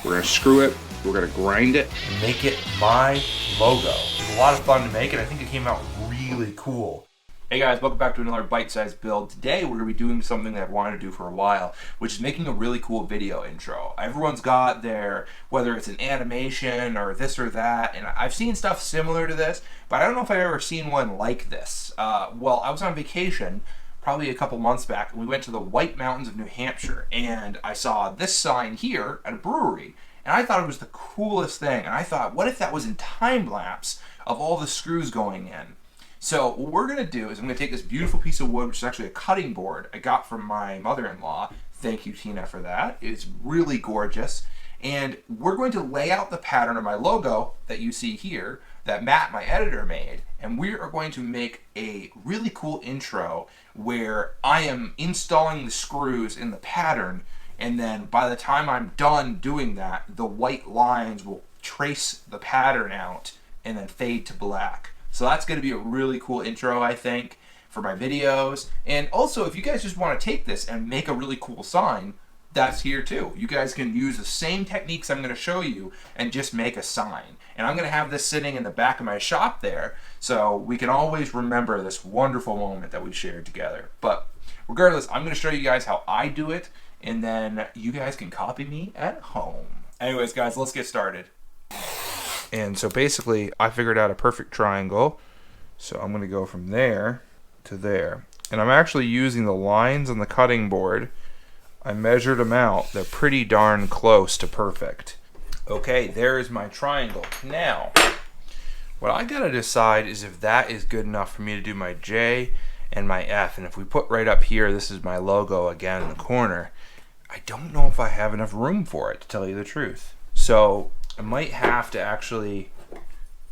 We're gonna screw it, we're gonna grind it, and make it my logo. It was a lot of fun to make, and I think it came out really cool. Hey guys, welcome back to another bite-sized build. Today we're going to be doing something that I've wanted to do for a while, which is making a really cool video intro. Everyone's got their, whether it's an animation or this or that, and I've seen stuff similar to this, but I don't know if I've ever seen one like this. Well, I was on vacation probably a couple months back, and we went to the White Mountains of New Hampshire, and I saw this sign here at a brewery, and I thought it was the coolest thing, and I thought, what if that was in time-lapse of all the screws going in? So what we're going to do is I'm going to take this beautiful piece of wood, which is actually a cutting board I got from my mother-in-law. Thank you, Tina, for that. It's really gorgeous. And we're going to lay out the pattern of my logo that you see here that Matt, my editor, made. And we are going to make a really cool intro where I am installing the screws in the pattern. And then by the time I'm done doing that, the white lines will trace the pattern out and then fade to black. So that's going to be a really cool intro, I think, for my videos. And also, if you guys just want to take this and make a really cool sign, that's here too. You guys can use the same techniques I'm going to show you and just make a sign. And I'm going to have this sitting in the back of my shop there, so we can always remember this wonderful moment that we shared together. But regardless, I'm going to show you guys how I do it, and then you guys can copy me at home. Anyways, guys, let's get started. And so basically, I figured out a perfect triangle. So I'm going to go from there to there. And I'm actually using the lines on the cutting board. I measured them out. They're pretty darn close to perfect. Okay, there's my triangle. Now, what I got to decide is if that is good enough for me to do my J and my F. And if we put right up here, this is my logo again in the corner. I don't know if I have enough room for it, to tell you the truth. So I might have to actually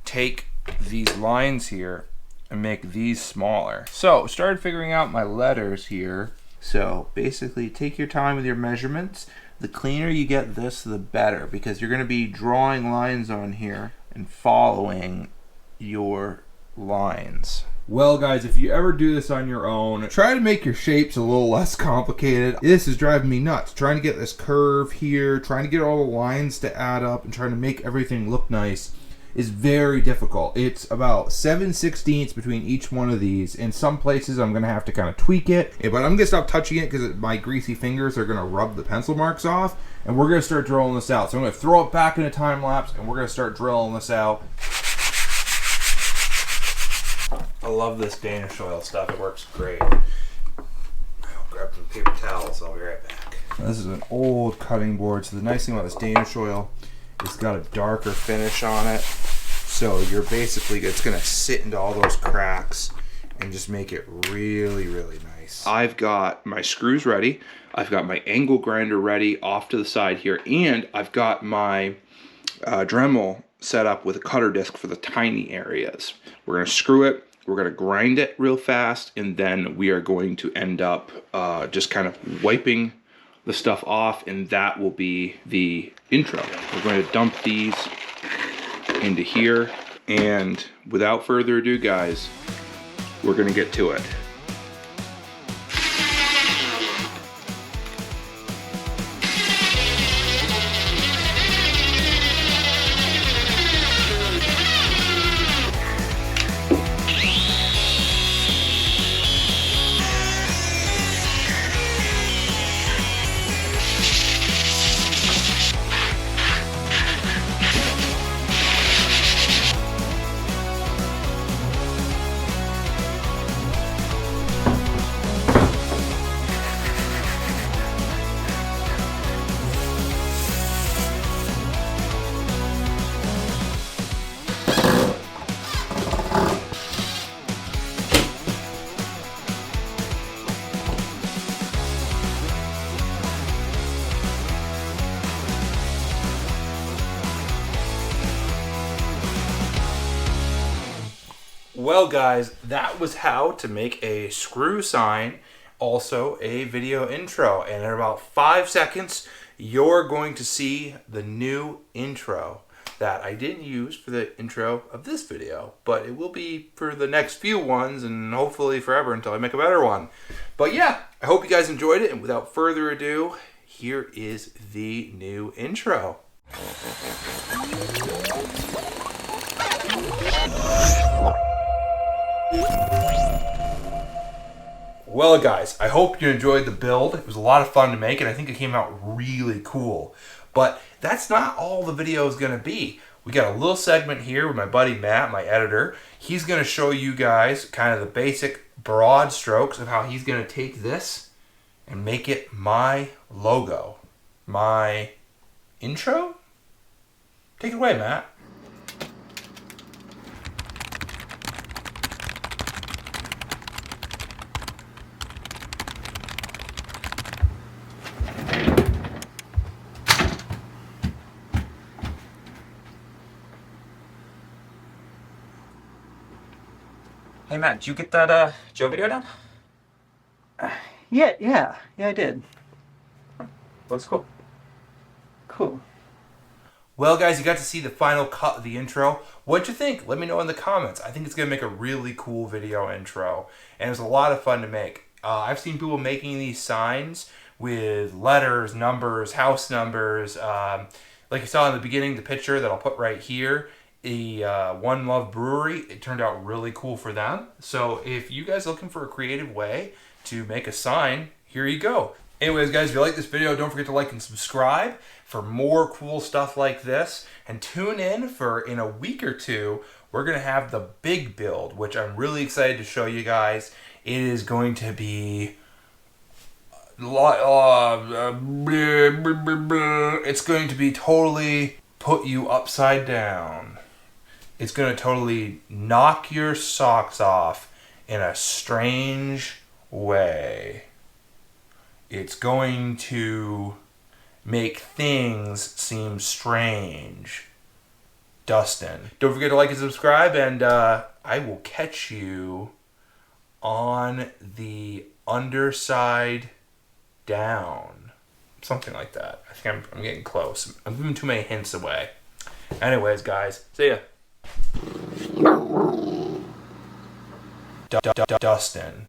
take these lines here and make these smaller. So started figuring out my letters here. So basically take your time with your measurements. The cleaner you get this, the better, because you're going to be drawing lines on here and following your lines. Well guys, if you ever do this on your own, try to make your shapes a little less complicated. This is driving me nuts. Trying to get this curve here, trying to get all the lines to add up and trying to make everything look nice is very difficult. It's about 7/16 between each one of these. In some places I'm going to have to kind of tweak it, but I'm going to stop touching it because my greasy fingers are going to rub the pencil marks off, and we're going to start drilling this out. So I'm going to throw it back in a time lapse and we're going to start drilling this out. I love this Danish oil stuff. It works great. I'll grab some paper towels. I'll be right back. This is an old cutting board. So the nice thing about this Danish oil, it's got a darker finish on it. So you're basically, it's going to sit into all those cracks and just make it really, really nice. I've got my screws ready. I've got my angle grinder ready off to the side here. And I've got my Dremel set up with a cutter disc for the tiny areas. We're going to screw it. We're going to grind it real fast, and then we are going to end up just kind of wiping the stuff off, and that will be the intro. We're going to dump these into here, and without further ado, guys, we're going to get to it. Well guys, that was how to make a screw sign, also a video intro, and in about 5 seconds you're going to see the new intro that I didn't use for the intro of this video, but it will be for the next few ones and hopefully forever until I make a better one. But yeah, I hope you guys enjoyed it, and without further ado, here is the new intro. Well, guys, I hope you enjoyed the build. It was a lot of fun to make, and I think it came out really cool. But that's not all the video is going to be. We got a little segment here with my buddy Matt, my editor. He's going to show you guys kind of the basic broad strokes of how he's going to take this and make it my logo, my intro. Take it away, Matt. Hey Matt, did you get that Joe video done? Yeah, I did. Looks cool. Cool. Well, guys, you got to see the final cut of the intro. What'd you think? Let me know in the comments. I think it's going to make a really cool video intro. And it was a lot of fun to make. I've seen people making these signs with letters, numbers, house numbers. Like you saw in the beginning, the picture that I'll put right here. The One Love Brewery, it turned out really cool for them. So if you guys are looking for a creative way to make a sign, here you go. Anyways, guys, if you like this video, don't forget to like and subscribe for more cool stuff like this. And tune in for, in a week or two, we're going to have the big build, which I'm really excited to show you guys. It is going to be... it's going to be totally put you upside down. It's going to totally knock your socks off in a strange way. It's going to make things seem strange. Dustin. Don't forget to like and subscribe, and I will catch you on the underside down. Something like that. I think I'm getting close. I'm giving too many hints away. Anyways, guys, see ya. Dustin.